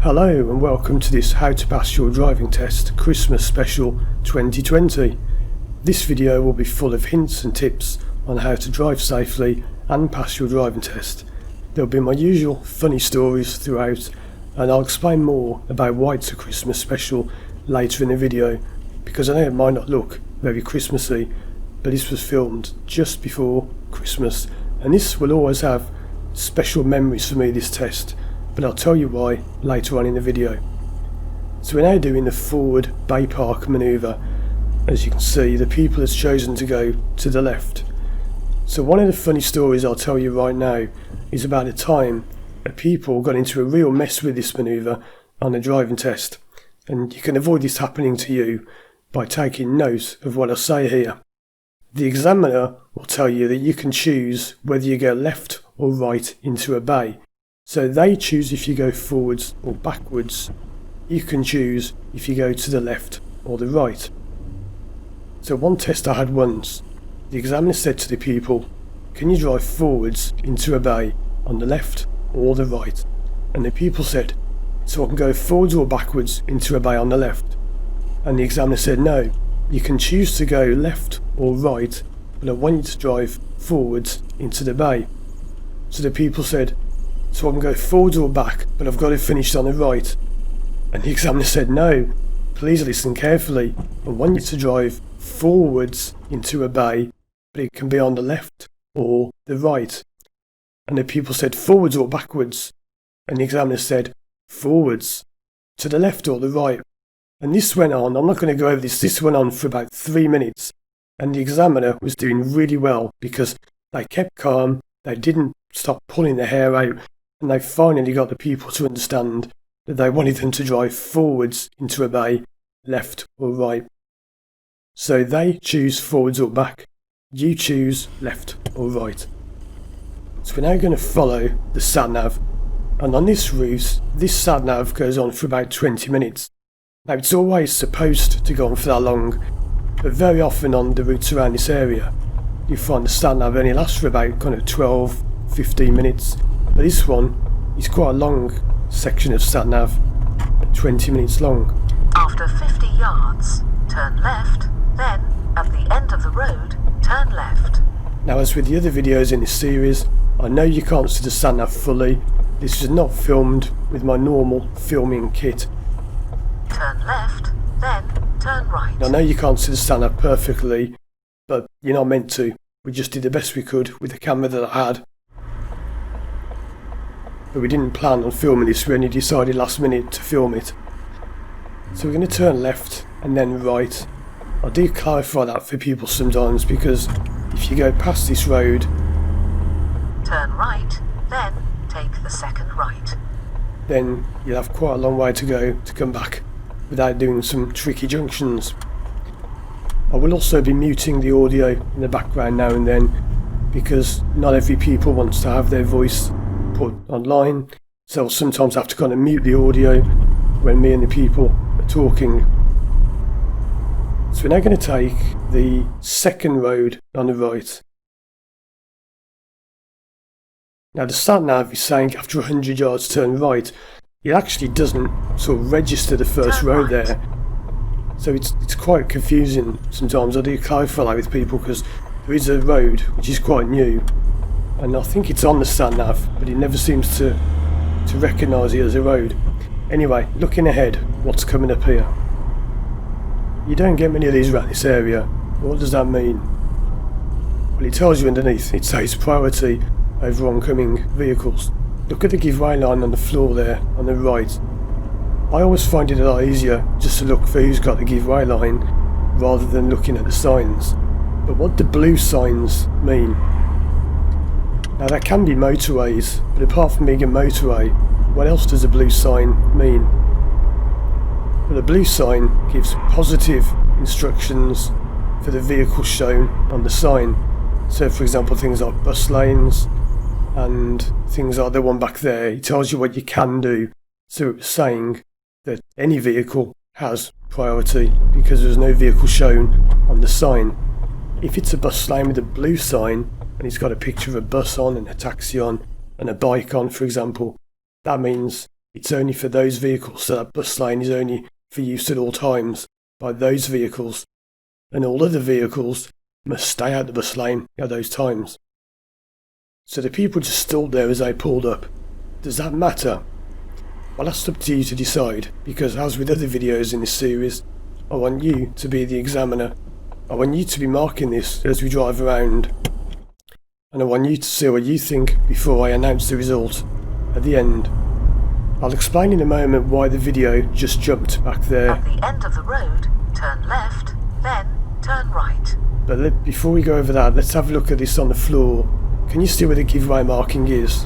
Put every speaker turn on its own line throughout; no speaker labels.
Hello and welcome to this How to Pass Your Driving Test Christmas Special 2020. This video will be full of hints and tips on how to drive safely and pass your driving test. There'll be my usual funny stories throughout, and I'll explain more about why it's a Christmas special later in the video, because I know it might not look very Christmassy, but this was filmed just before Christmas, and this will always have special memories for me, this test, but I'll tell you why later on in the video. So we're now doing the forward bay park manoeuvre. As you can see, the pupil has chosen to go to the left. So one of the funny stories I'll tell you right now is about a time a pupil got into a real mess with this manoeuvre on a driving test, and you can avoid this happening to you by taking note of what I say here. The examiner will tell you that you can choose whether you go left or right into a bay. So they choose if you go forwards or backwards. You can choose if you go to the left or the right. So one test I had once, the examiner said to the pupil, "Can you drive forwards into a bay on the left or the right?" And the pupil said, "So I can go forwards or backwards into a bay on the left?" And the examiner said, "No, you can choose to go left or right, but I want you to drive forwards into the bay." So the pupil said, "So I can go forwards or back, but I've got to finish on the right?" And the examiner said, "No, please listen carefully. I want you to drive forwards into a bay, but it can be on the left or the right." And the pupil said, "Forwards or backwards?" And the examiner said, "Forwards, to the left or the right." And this went on, I'm not going to go over this went on for about 3 minutes. And the examiner was doing really well because they kept calm, they didn't stop pulling their hair out, and they finally got the pupil to understand that they wanted them to drive forwards into a bay, left or right. So they choose forwards or back, you choose left or right. So we're now going to follow the sat-nav, and on this route, this sat-nav goes on for about 20 minutes. Now it's always supposed to go on for that long, but very often on the routes around this area, you find the sat-nav only lasts for about 12-15 minutes. But this one is quite a long section of sat-nav, 20 minutes long.
After 50 yards, turn left, then at the end of the road, turn left.
Now, as with the other videos in this series, I know you can't see the sat-nav fully. This is not filmed with my normal filming kit.
Turn left, then turn right.
I know you can't see the sat-nav perfectly, but you're not meant to. We just did the best we could with the camera that I had. But we didn't plan on filming this, we only decided last minute to film it. So we're going to turn left and then right. I do clarify that for people sometimes, because if you go past this road,
turn right, then take the second right.
Then you'll have quite a long way to go to come back without doing some tricky junctions. I will also be muting the audio in the background now and then, because not every pupil wants to have their voice put online, so I'll sometimes have to kind of mute the audio when me and the people are talking. So we're now going to take the second road on the right. Now the sat-nav is saying after 100 yards turn right. It actually doesn't sort of register the first road there, so it's quite confusing sometimes. I do clarify that with people because there is a road which is quite new, and I think it's on the sat-nav, but it never seems to recognise it as a road. Anyway, looking ahead, what's coming up here? You don't get many of these around this area. What does that mean? Well, it tells you underneath, it says priority over oncoming vehicles. Look at the giveaway line on the floor there, on the right. I always find it a lot easier just to look for who's got the giveaway line, rather than looking at the signs. But what do blue signs mean? Now there can be motorways, but apart from being a motorway, what else does a blue sign mean? Well, a blue sign gives positive instructions for the vehicles shown on the sign. So for example, things like bus lanes and things like the one back there, it tells you what you can do. So it's saying that any vehicle has priority because there's no vehicle shown on the sign. If it's a bus lane with a blue sign and it's got a picture of a bus on and a taxi on and a bike on, for example, that means It's only for those vehicles, so that bus lane is only for use at all times by those vehicles, and all other vehicles must stay out the bus lane at those times. So the people just stood there as they pulled up. Does that matter? Well, that's up to you to decide, because as with other videos in this series, I want you to be the examiner. I want you to be marking this as we drive around, and I want you to see what you think before I announce the result at the end. I'll explain in a moment why the video just jumped back there.
At the end of the road, turn left, then turn right.
But before we go over that, let's have a look at this on the floor. Can you see where the giveaway marking is?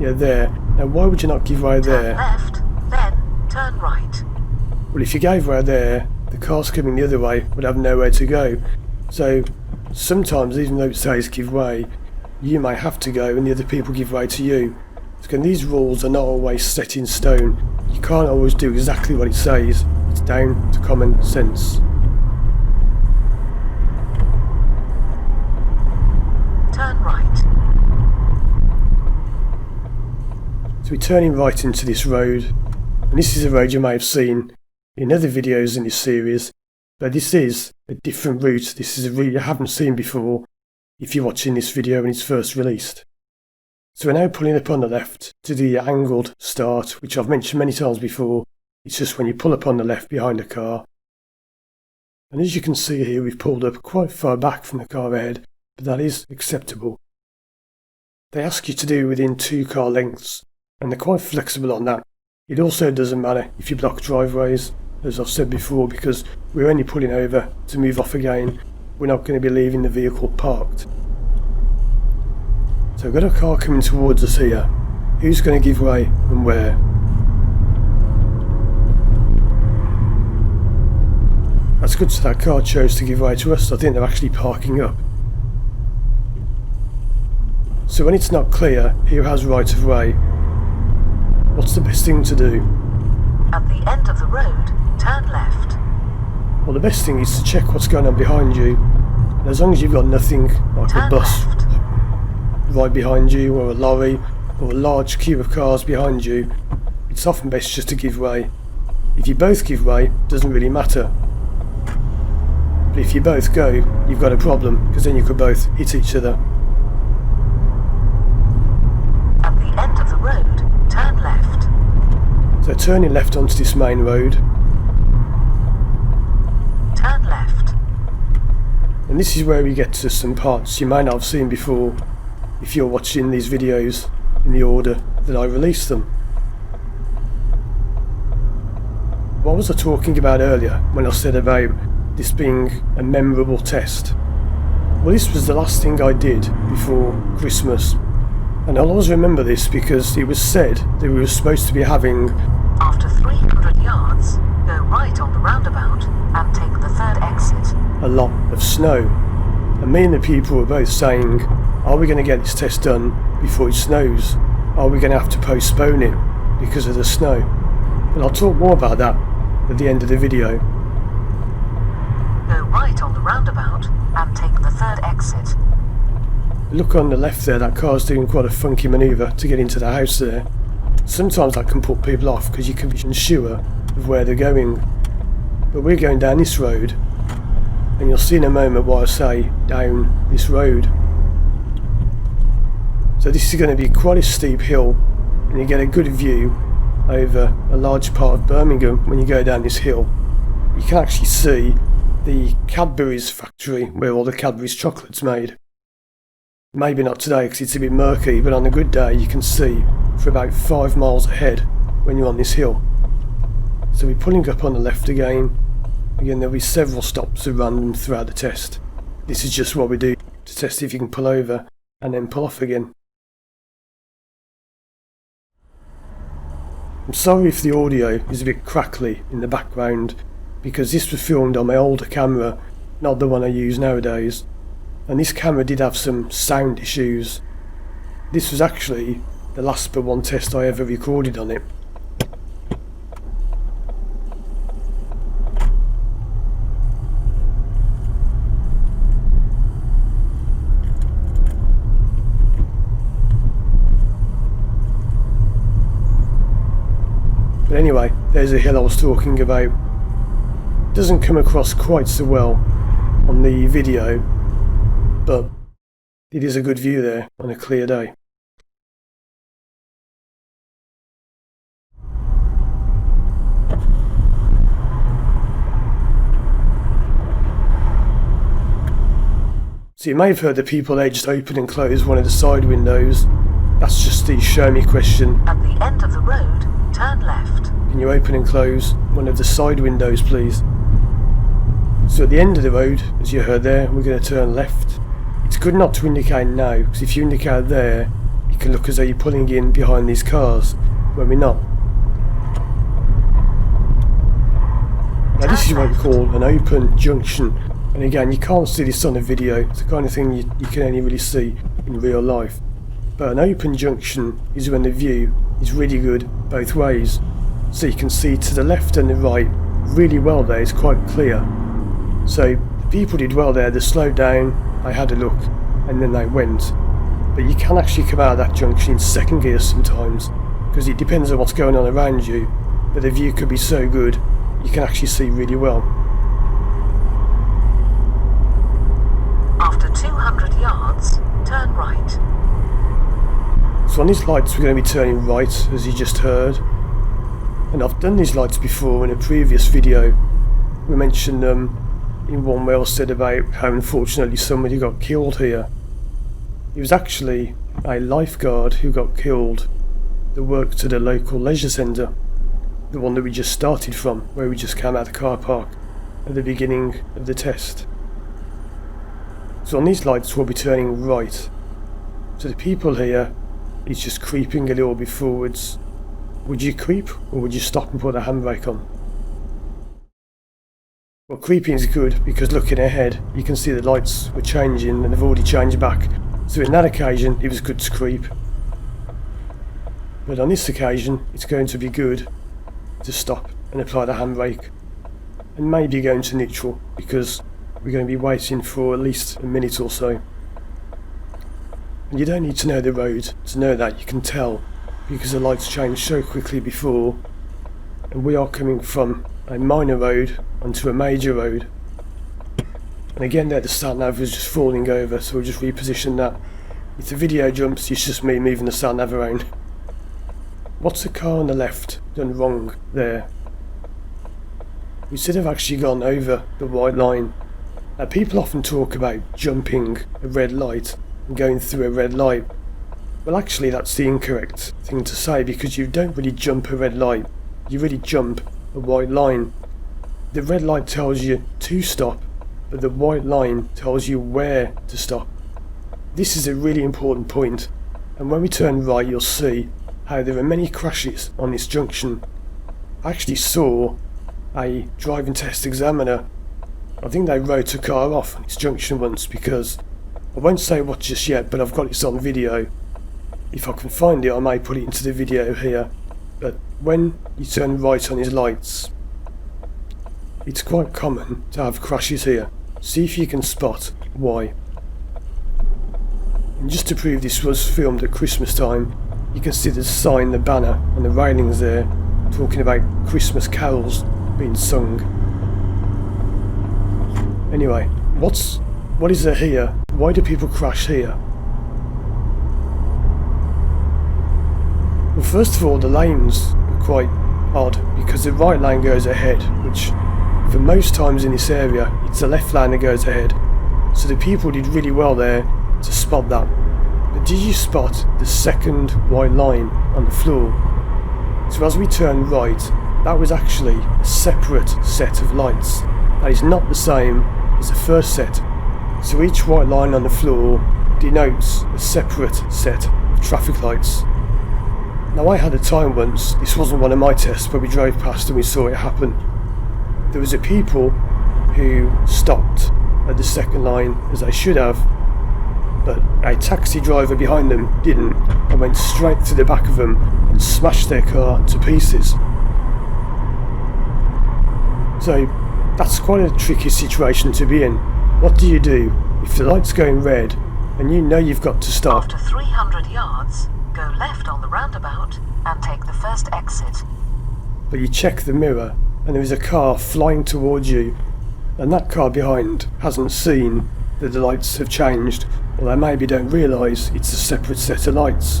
Yeah, there. Now why would you not give way there?
Turn left, then turn right.
Well, if you gave way there, the cars coming the other way would have nowhere to go. So sometimes, even though it says give way, you may have to go and the other people give way to you. So these rules are not always set in stone. You can't always do exactly what it says. It's down to common sense.
Turn right.
So we're turning right into this road, and this is a road you may have seen in other videos in this series, but this is a different route. This is a route you haven't seen before if you're watching this video when it's first released. So we're now pulling up on the left to the angled start, which I've mentioned many times before. It's just when you pull up on the left behind a car. And as you can see here, we've pulled up quite far back from the car ahead, but that is acceptable. They ask you to do within 2 car lengths, and they're quite flexible on that. It also doesn't matter if you block driveways, as I've said before, because we're only pulling over to move off again. We're not going to be leaving the vehicle parked. So we've got a car coming towards us here. Who's going to give way and where? That's good, so that car chose to give way to us. I think they're actually parking up. So when it's not clear who has right of way, what's the best thing to do?
At the end of the road, turn left.
Well, the best thing is to check what's going on behind you. And as long as you've got nothing like
Turn
a bus
left.
right behind you, or a lorry, or a large queue of cars behind you, it's often best just to give way. If you both give way, it doesn't really matter. But if you both go, you've got a problem, because then you could both hit each other.
At the end of the road, turn left.
So turning left onto this main road,
Turn left.
and this is where we get to some parts you may not have seen before if you're watching these videos in the order that I release them. What was I talking about earlier when I said about this being a memorable test? Well, this was the last thing I did before Christmas, and I'll always remember this because it was said that we were supposed to be having,
After 300 yards, go right on the roundabout and take the 3rd exit.
a lot of snow. And me and the people were both saying, are we going to get this test done before it snows? Are we going to have to postpone it because of the snow? But I'll talk more about that at the end of the video.
Go right on the roundabout and take the 3rd exit.
Look on the left there, that car's doing quite a funky manoeuvre to get into the house there. Sometimes that can put people off because you can be unsure of where they're going. But we're going down this road, and you'll see in a moment what I say down this road. So this is going to be quite a steep hill, and you get a good view over a large part of Birmingham when you go down this hill. You can actually see the Cadbury's factory where all the Cadbury's chocolate's made. Maybe not today because it's a bit murky, but on a good day you can see for about 5 miles ahead when you're on this hill. So we're pulling up on the left again. Again, there'll be several stops at random throughout the test. This is just what we do to test if you can pull over and then pull off again. I'm sorry if the audio is a bit crackly in the background because this was filmed on my older camera, not the one I use nowadays. And this camera did have some sound issues. This was actually the last but one test I ever recorded on it. But anyway, there's a hill I was talking about. Doesn't come across quite so well on the video, but it is a good view there on a clear day. So you may have heard the people there just open and close one of the side windows. That's just the show me question.
At the end of the road, turn left.
Can you open and close one of the side windows, please? So at the end of the road, as you heard there, we're going to turn left. It's good not to indicate now, because if you indicate there, it can look as though you're pulling in behind these cars, when we're not. Now this is what we call an open junction, and again you can't see this on a video. It's the kind of thing you can only really see in real life. But an open junction is when the view is really good both ways, so you can see to the left and the right really well there. It's quite clear. So the people did well there. They slowed down, they had a look, and then they went. But you can actually come out of that junction in second gear sometimes, because it depends on what's going on around you, but the view could be so good you can actually see really well.
After 200 yards, turn right.
So on these lights we're going to be turning right, as you just heard. And I've done these lights before in a previous video. We mentioned them in one where I said about how unfortunately somebody got killed here. It was actually a lifeguard who got killed that worked at a local leisure centre. The one that we just started from, where we just came out of the car park at the beginning of the test. So on these lights we'll be turning right. So the people here is just creeping a little bit forwards. Would you creep, or would you stop and put the handbrake on? Well, creeping is good because looking ahead you can see the lights were changing and they've already changed back. So in that occasion it was good to creep. But on this occasion it's going to be good to stop and apply the handbrake. And maybe go into neutral, because we're going to be waiting for at least a minute or so. And you don't need to know the road to know that. You can tell because the lights changed so quickly before, and we are coming from a minor road onto a major road. And again there the sat nav was just falling over, so we'll just reposition that. If the video jumps, it's just me moving the sat nav around. What's the car on the left done wrong there? We should have actually gone over the white line. Now people often talk about jumping a red light and going through a red light. Well, actually that's the incorrect thing to say, because you don't really jump a red light, you really jump a white line. The red light tells you to stop, but the white line tells you where to stop. This is a really important point, and when we turn right you'll see how there are many crashes on this junction. I actually saw a driving test examiner, I think they wrote a car off on this junction once, because I won't say what just yet, but I've got this on video. If I can find it I may put it into the video here. But when you turn right on his lights, it's quite common to have crashes here. See if you can spot why. And just to prove this was filmed at Christmas time, you can see the sign, the banner and the railings there talking about Christmas carols being sung. Anyway, what is there here? Why do people crash here? Well, first of all, the lanes are quite odd, because the right lane goes ahead, which for most times in this area it's the left lane that goes ahead. So the people did really well there to spot that. But did you spot the second white line on the floor? So as we turn right, that was actually a separate set of lights. That is not the same as the first set. So each white line on the floor denotes a separate set of traffic lights. Now I had a time once, this wasn't one of my tests, but we drove past and we saw it happen. There was a people who stopped at the second line as they should have, but a taxi driver behind them didn't, and went straight to the back of them and smashed their car to pieces. So that's quite a tricky situation to be in. What do you do if the light's going red and you know you've got to stop?
After 300 yards, go left on the roundabout and take the first exit.
but you check the mirror and there is a car flying towards you, and that car behind hasn't seen that the lights have changed, or they maybe don't realise it's a separate set of lights.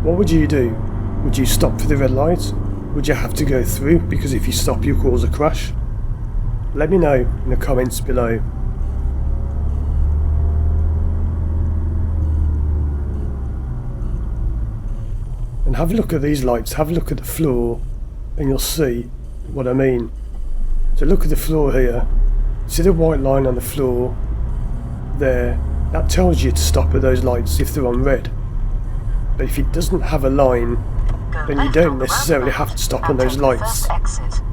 What would you do? Would you stop for the red light? Would you have to go through, because if you stop you'll cause a crash? Let me know in the comments below. And have a look at these lights, have a look at the floor, and you'll see what I mean. So look at the floor here. See the white line on the floor there? That tells you to stop at those lights if they're on red. But if it doesn't have a line, then you don't necessarily have to stop on those lights.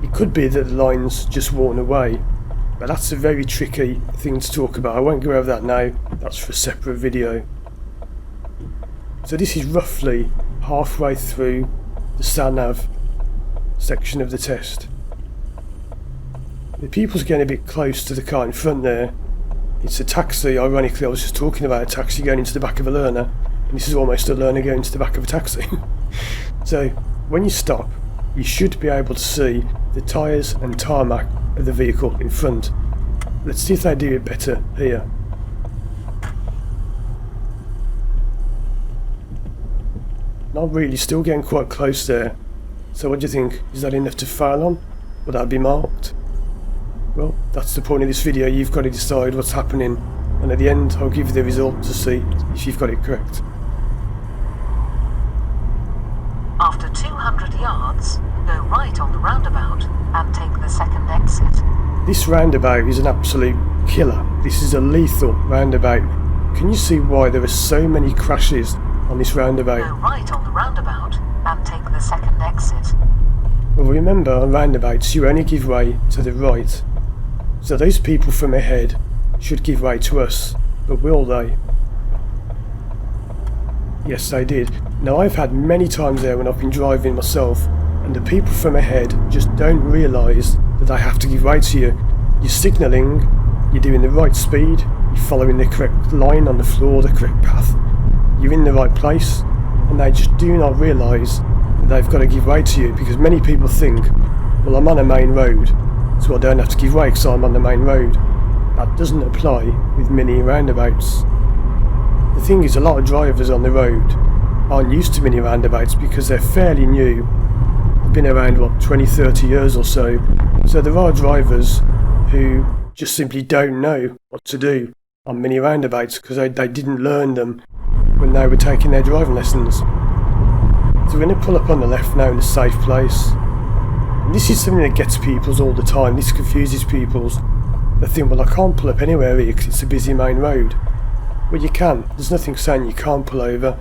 It could be that the line's just worn away, but that's a very tricky thing to talk about. I won't go over that now, that's for a separate video. So this is roughly halfway through the sat-nav section of the test. The pupil's getting a bit close to the car in front there. It's a taxi. Ironically, I was just talking about a taxi going into the back of a learner, and this is almost a learner going into the back of a taxi. So when you stop, you should be able to see the tyres and tarmac of the vehicle in front. Let's see if they do it better here. Not really, still getting quite close there. So what do you think? Is that enough to fail on? Will that be marked? Well, that's the point of this video. You've got to decide what's happening, and at the end I'll give you the result to see if you've got it correct.
After 200 yards, go right on the roundabout and take the second exit.
This roundabout is an absolute killer. This is a lethal roundabout. Can you see why there are so many crashes on this roundabout?
Go right on the roundabout and take the second exit.
Well, remember, on roundabouts you only give way to the right. So those people from ahead should give way to us, but will they? Yes, they did. Now, I've had many times there when I've been driving myself, and the people from ahead just don't realise that they have to give way to you. You're signalling, you're doing the right speed, you're following the correct line on the floor, the correct path, you're in the right place, and they just do not realise that they've got to give way to you, because many people think, well, I'm on a main road, so I don't have to give way because I'm on the main road. That doesn't apply with mini roundabouts. The thing is, a lot of drivers on the road aren't used to mini roundabouts because they're fairly new. They've been around, what, 20-30 years or so. So there are drivers who just simply don't know what to do on mini roundabouts because they didn't learn them when they were taking their driving lessons. So we're going to pull up on the left now in a safe place. And this is something that gets peoples all the time. This confuses peoples. They think, well, I can't pull up anywhere here because it's a busy main road. Well, you can. There's nothing saying you can't pull over.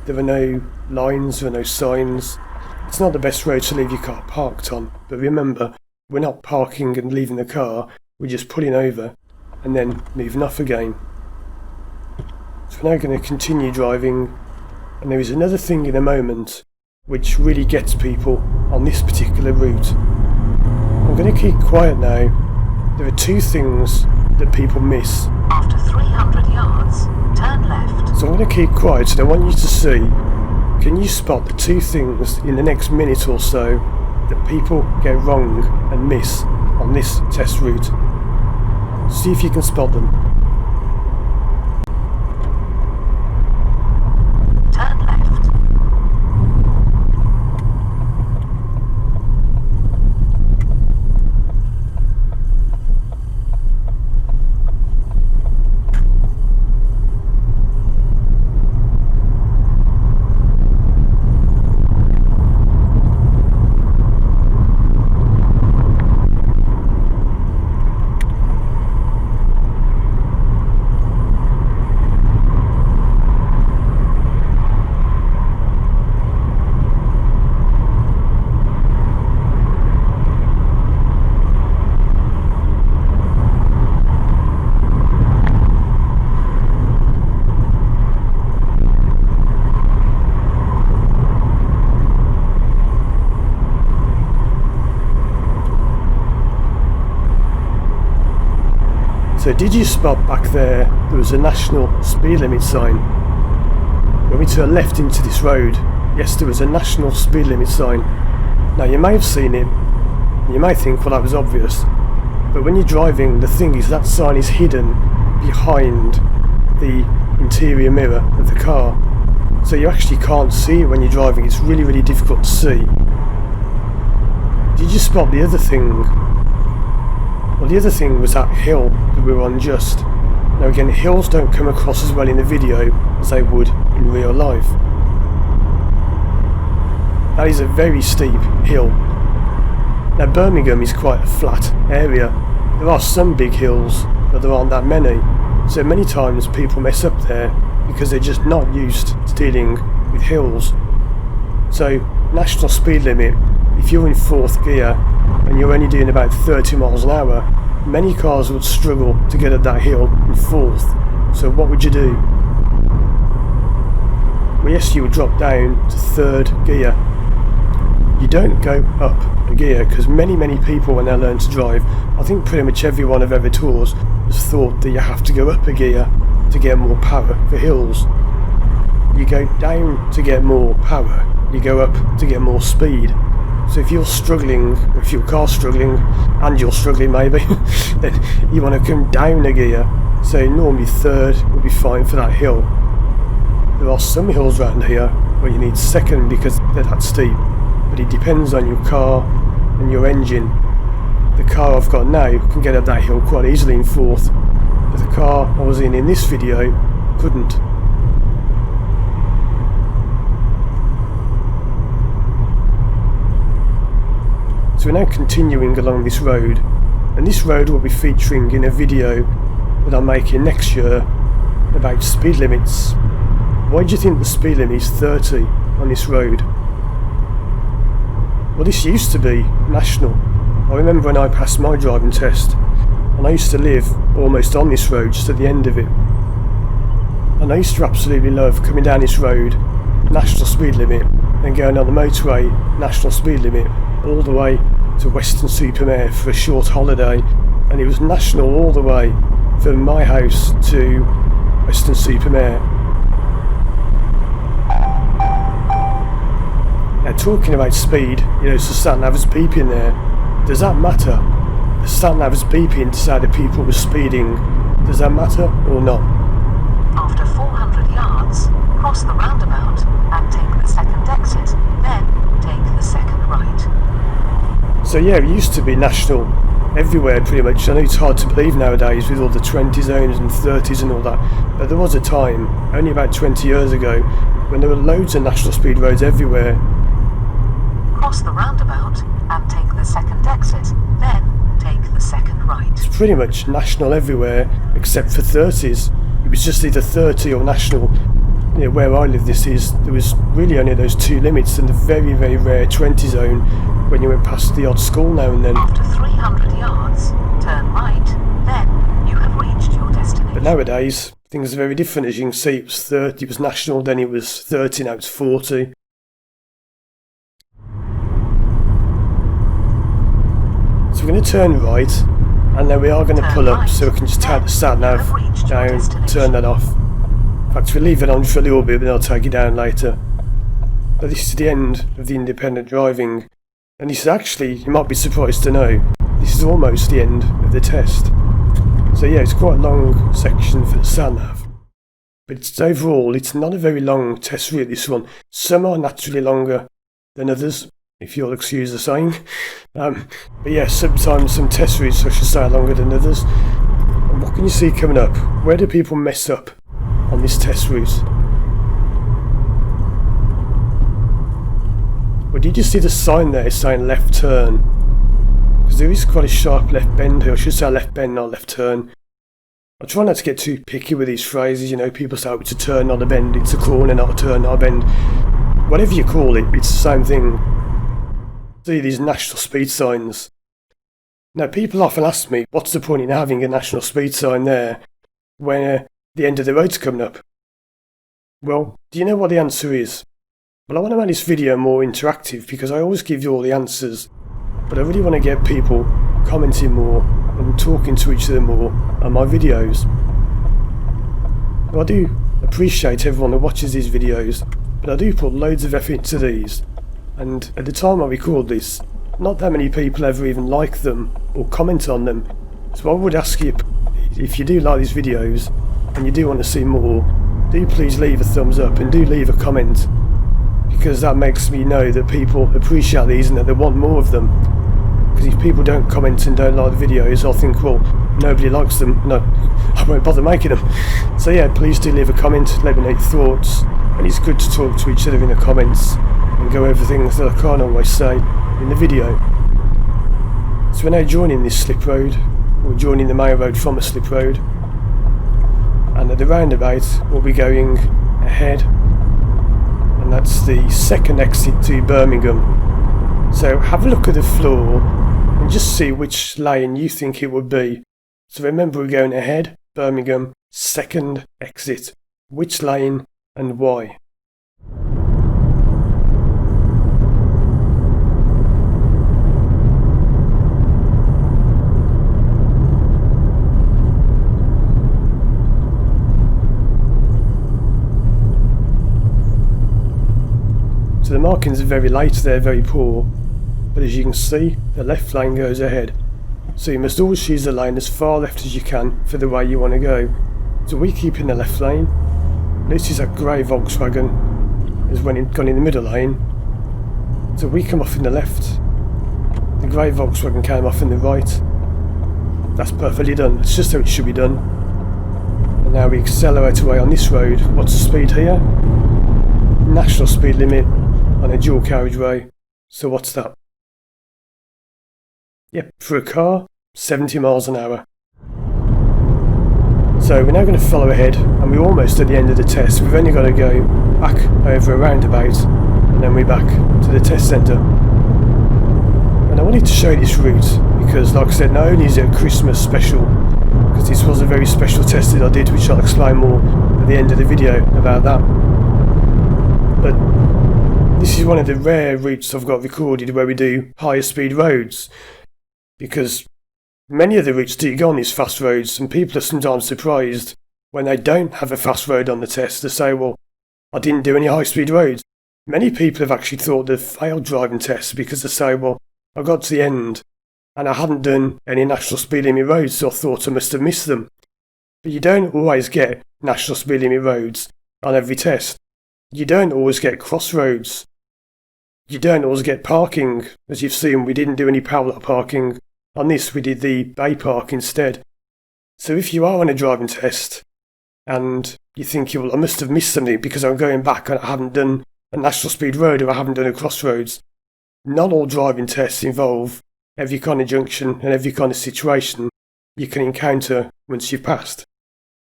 There are no lines, there are no signs. It's not the best road to leave your car parked on. But remember, we're not parking and leaving the car. We're just pulling over and then moving off again. So we're now going to continue driving. And there is another thing in a moment which really gets people on this particular route. I'm going to keep quiet now. There are two things that people miss.
After 300 yards, turn left.
So I'm going to keep quiet and I want you to see, can you spot the two things in the next minute or so that people get wrong and miss on this test route? See if you can spot them.
Turn left.
So did you spot back there was a national speed limit sign? When we turn left into this road, yes, there was a national speed limit sign. Now you may have seen it, you may think, well, that was obvious, but when you're driving, the thing is that sign is hidden behind the interior mirror of the car, so you actually can't see it when you're driving. It's really, really difficult to see. Did you spot the other thing? Well, the other thing was that hill that we were on just. Now again, hills don't come across as well in the video as they would in real life. That is a very steep hill. Now Birmingham is quite a flat area. There are some big hills, but there aren't that many. So many times people mess up there because they're just not used to dealing with hills. So national speed limit, if you're in 4th gear and you're only doing about 30 miles an hour, many cars would struggle to get up that hill in 4th. So what would you do? Well, yes, you would drop down to 3rd gear. You don't go up a gear, because many people when they learn to drive, I think pretty much everyone I've ever taught has thought that you have to go up a gear to get more power for hills. You go down to get more power, you go up to get more speed. So if you're struggling, or if your car's struggling, and you're struggling maybe, then you want to come down a gear. So normally 3rd would be fine for that hill. There are some hills around here where you need 2nd because they're that steep, but it depends on your car and your engine. The car I've got now can get up that hill quite easily in 4th, but the car I was in this video couldn't. So we're now continuing along this road, and this road will be featuring in a video that I'm making next year about speed limits. Why do you think the speed limit is 30 on this road? Well, this used to be national. I remember when I passed my driving test, and I used to live almost on this road, just at the end of it. And I used to absolutely love coming down this road, national speed limit, then going on the motorway, national speed limit, all the way to Weston-super-Mare for a short holiday, and it was national all the way from my house to Weston-super-Mare. Now talking about speed, so the sat-nav is beeping there. Does that matter? The sat-nav is beeping to say that people were speeding. Does that matter or not?
After 400 yards, cross the roundabout and take the 2nd exit, then take the 2nd right.
So yeah, it used to be national everywhere pretty much. I know it's hard to believe nowadays with all the 20 zones and 30s and all that, but there was a time, only about 20 years ago, when there were loads of national speed roads everywhere.
Cross the roundabout and take the 2nd exit, then take the 2nd right.
It's pretty much national everywhere except for 30s. It was just either 30 or national. Where I live, there was really only those 2 limits, and the very, very rare 20 zone when you went past the odd school now and then.
After 300 yards, turn right, then you have reached your destination.
But nowadays, things are very different. As you can see, it was 30, it was national, then it was 30, now it's 40. So we're going to turn right, and then we are going to pull up, so we can just take the sat-nav down, turn that off. In fact, we'll leave it on for a little bit, but I'll take it down later. But this is the end of the independent driving, and this is actually, you might be surprised to know, this is almost the end of the test. So yeah, it's quite a long section for the sat-nav. But overall, it's not a very long test route, this one. Some are naturally longer than others, if you'll excuse the saying. But yeah, sometimes some test routes, I should say, are longer than others. And what can you see coming up? Where do people mess up on this test route? Well, did you see the sign there saying left turn? Because there is quite a sharp left bend here. I should say left bend, not left turn. I try not to get too picky with these phrases. People say it's a turn, not a bend. It's a corner, not a turn, not a bend. Whatever you call it, it's the same thing. See these national speed signs. Now, people often ask me, what's the point in having a national speed sign there when the end of the road's coming up? Well, do you know what the answer is? Well, I want to make this video more interactive because I always give you all the answers, but I really want to get people commenting more and talking to each other more on my videos. Now, I do appreciate everyone that watches these videos, but I do put loads of effort into these. and at the time I record this, not that many people ever even like them or comment on them. So I would ask you, if you do like these videos and you do want to see more, do please leave a thumbs up and do leave a comment, because that makes me know that people appreciate these and that they want more of them. Because if people don't comment and don't like the videos, I'll think, well, nobody likes them, no, I won't bother making them. So yeah, please do leave a comment, let me know your thoughts, and it's good to talk to each other in the comments and go over things that I can't always say in the video. So we're now joining this slip road, or joining the main road from a slip road, and at the roundabout we'll be going ahead, and that's the second exit to Birmingham. So have a look at the floor and just see which lane you think it would be. So remember, we're going ahead, Birmingham, second exit. Which lane and why? So the markings are very light, they're very poor, but as you can see, the left lane goes ahead. So you must always choose the lane as far left as you can for the way you want to go. So we keep in the left lane. This is a grey Volkswagen, has gone in the middle lane. So we come off in the left. The grey Volkswagen came off in the right. That's perfectly done, it's just how it should be done. And now we accelerate away on this road. What's the speed here? National speed limit on a dual carriageway. So what's that? Yep, for a car, 70 miles an hour. So we're now going to follow ahead, and we're almost at the end of the test. We've only got to go back over a roundabout, and then we're back to the test centre. And I wanted to show you this route because, like I said, not only is it a Christmas special, because this was a very special test that I did, which I'll explain more at the end of the video about that. But this is one of the rare routes I've got recorded where we do higher speed roads, because many of the routes do go on these fast roads, and people are sometimes surprised when they don't have a fast road on the test. They say, well, I didn't do any high speed roads. Many people have actually thought they've failed driving tests because they say, well, I got to the end and I hadn't done any national speed limit roads, so I thought I must have missed them. But you don't always get national speed limit roads on every test. You don't always get crossroads. You don't always get parking. As you've seen, we didn't do any parallel parking. On this, we did the bay park instead. So if you are on a driving test and you think, well, I must have missed something because I'm going back and I haven't done a national speed road or I haven't done a crossroads, not all driving tests involve every kind of junction and every kind of situation you can encounter once you've passed.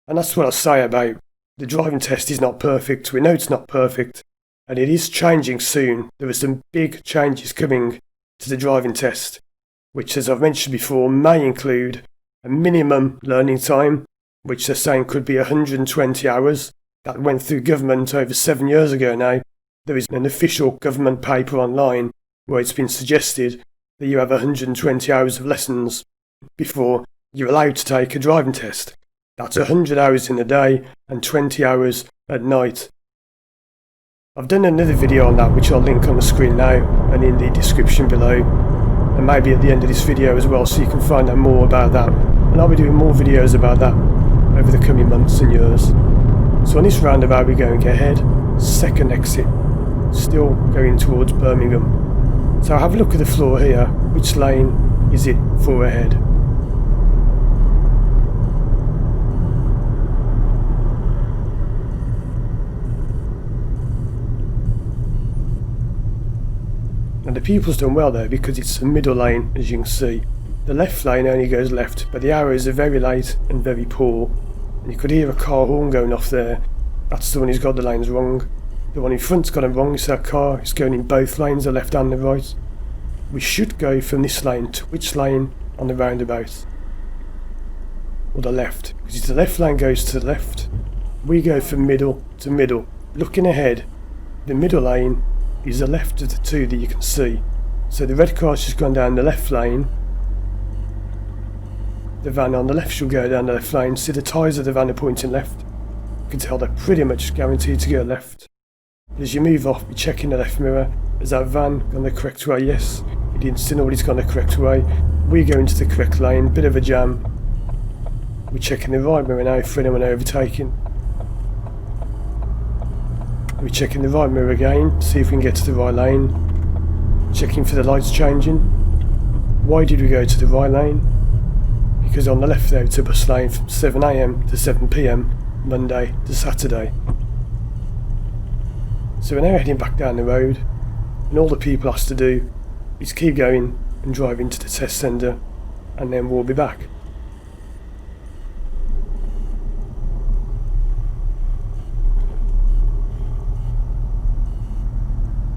And that's what I say about the driving test is not perfect. We know it's not perfect, and it is changing soon. There are some big changes coming to the driving test, which, as I've mentioned before, may include a minimum learning time, which they're saying could be 120 hours. That went through government over 7 years ago now. There is an official government paper online where it's been suggested that you have 120 hours of lessons before you're allowed to take a driving test. That's 100 hours in a day and 20 hours at night. I've done another video on that, which I'll link on the screen now and in the description below, and maybe at the end of this video as well, so you can find out more about that. And I'll be doing more videos about that over the coming months and years. So on this roundabout we're going ahead, second exit, still going towards Birmingham. So have a look at the floor here. Which lane is it for ahead? And the pupil's done well there because it's a middle lane, as you can see. The left lane only goes left, but the arrows are very late and very poor. And you could hear a car horn going off there. That's the one who's got the lanes wrong. The one in front's got them wrong, so that car is going in both lanes, the left and the right. We should go from this lane to which lane on the roundabout? Or the left, because if the left lane goes to the left, we go from middle to middle. Looking ahead, the middle lane is the left of the two that you can see. So the red car's just gone down the left lane. The van on the left shall go down the left lane. See, the tyres of the van are pointing left. You can tell they're pretty much guaranteed to go left. As you move off, you check in the left mirror. Is that van gone the correct way? Yes. It instantly it's gone the correct way. We go into the correct lane, bit of a jam. We're checking the right mirror now for anyone overtaking. We're checking the right mirror again, see if we can get to the right lane. Checking for the lights changing. Why did we go to the right lane? Because on the left there it's a bus lane from 7 AM to 7 PM, Monday to Saturday. So we're now heading back down the road, and all the people has to do is keep going and drive into the test centre, and then we'll be back.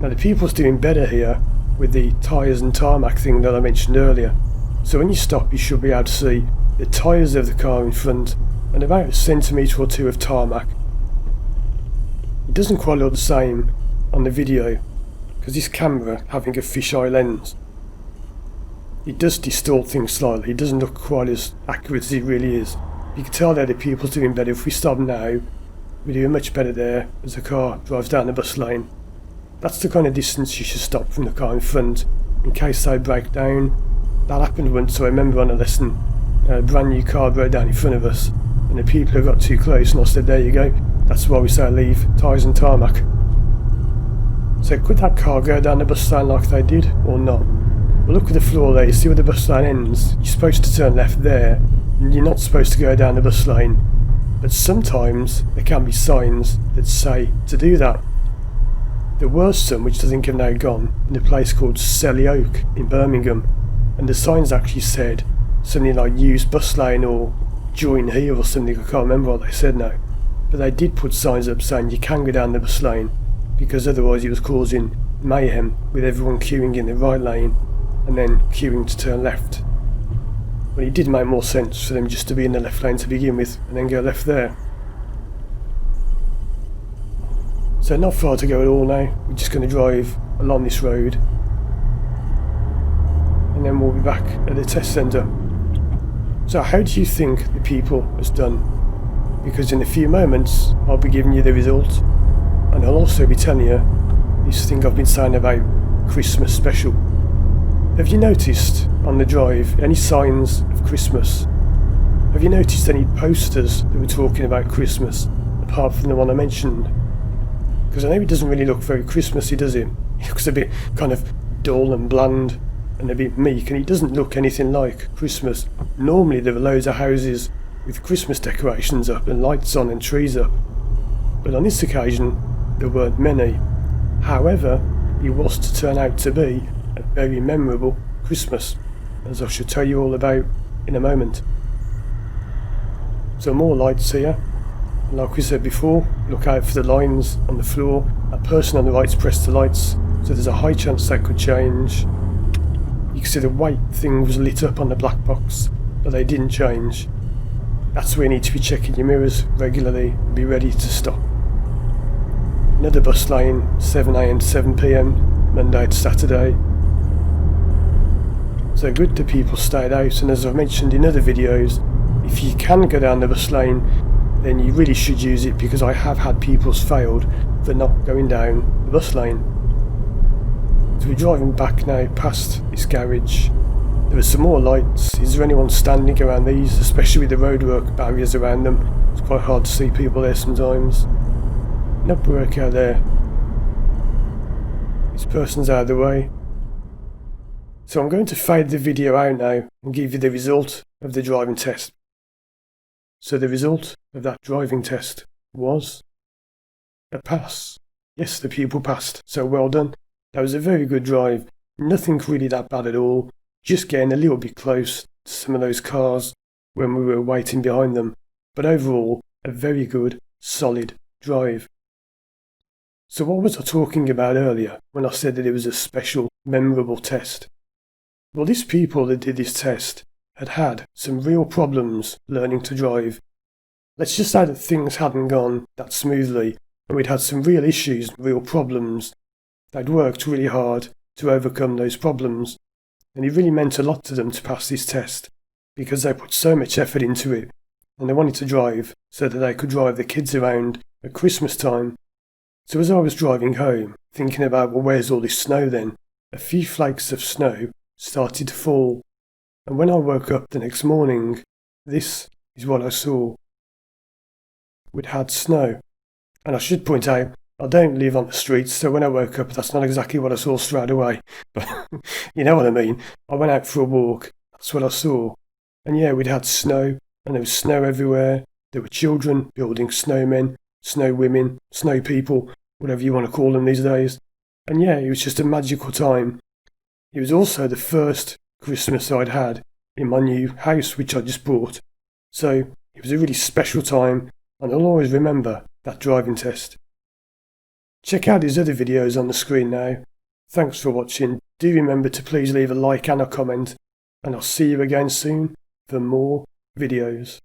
Now the people's doing better here with the tyres and tarmac thing that I mentioned earlier. So when you stop you should be able to see the tyres of the car in front and about a centimetre or two of tarmac. It doesn't quite look the same on the video because this camera having a fisheye lens, it does distort things slightly. It doesn't look quite as accurate as it really is. You can tell that the people's doing better. If we stop now, we're doing much better there as the car drives down the bus lane. That's the kind of distance you should stop from the car in front in case they break down. That happened once, I remember on a lesson. A brand new car broke down in front of us and the people who got too close, and I said, there you go, that's why we say leave tyres and tarmac. So could that car go down the bus lane like they did or not? Well, look at the floor there, you see where the bus lane ends. You're supposed to turn left there and you're not supposed to go down the bus lane, but sometimes there can be signs that say to do that. There were some, which I think have now gone, in a place called Selly Oak in Birmingham, and the signs actually said something like use bus lane or join here or something. I can't remember what they said now, but they did put signs up saying you can go down the bus lane because otherwise it was causing mayhem with everyone queuing in the right lane and then queuing to turn left. Well, it did make more sense for them just to be in the left lane to begin with and then go left there. So not far to go at all now. We're just going to drive along this road and then we'll be back at the test centre. So how do you think the people has done? Because in a few moments I'll be giving you the result, and I'll also be telling you this thing I've been saying about Christmas special. Have you noticed on the drive any signs of Christmas? Have you noticed any posters that were talking about Christmas apart from the one I mentioned? Because I know it doesn't really look very Christmassy, does it? It looks a bit kind of dull and bland and a bit meek, and it doesn't look anything like Christmas. Normally there are loads of houses with Christmas decorations up and lights on and trees up, but on this occasion there weren't many. However, it was to turn out to be a very memorable Christmas, as I shall tell you all about in a moment. So more lights here. Like we said before, look out for the lines on the floor. That person on the right's pressed the lights, so there's a high chance that could change. You can see the white thing was lit up on the black box, but they didn't change. That's where you need to be checking your mirrors regularly and be ready to stop. Another bus lane, 7 AM to 7 PM, Monday to Saturday. So good the people stayed out, and as I've mentioned in other videos, if you can go down the bus lane, then you really should use it, because I have had people's failed for not going down the bus lane. So we're driving back now past this garage. There are some more lights. Is there anyone standing around these, especially with the roadwork barriers around them? It's quite hard to see people there sometimes. Nope, we're okay out there. This person's out of the way. So I'm going to fade the video out now and give you the result of the driving test. So the result of that driving test was a pass. Yes, the pupil passed, so well done. That was a very good drive. Nothing really that bad at all. Just getting a little bit close to some of those cars when we were waiting behind them. But overall, a very good, solid drive. So what was I talking about earlier when I said that it was a special, memorable test? Well, these people that did this test had had some real problems learning to drive. Let's just say that things hadn't gone that smoothly and we'd had some real issues, real problems. They'd worked really hard to overcome those problems, and it really meant a lot to them to pass this test because they put so much effort into it, and they wanted to drive so that they could drive the kids around at Christmas time. So as I was driving home, thinking about, well, where's all this snow then? A few flakes of snow started to fall. And when I woke up the next morning, this is what I saw. We'd had snow. And I should point out, I don't live on the streets, so when I woke up, that's not exactly what I saw straight away. But you know what I mean. I went out for a walk. That's what I saw. And yeah, we'd had snow, and there was snow everywhere. There were children building snowmen, snow women, snow people, whatever you want to call them these days. And yeah, it was just a magical time. It was also the first Christmas I'd had in my new house, which I just bought. So it was a really special time, and I'll always remember that driving test. Check out these other videos on the screen now. Thanks for watching. Do remember to please leave a like and a comment, and I'll see you again soon for more videos.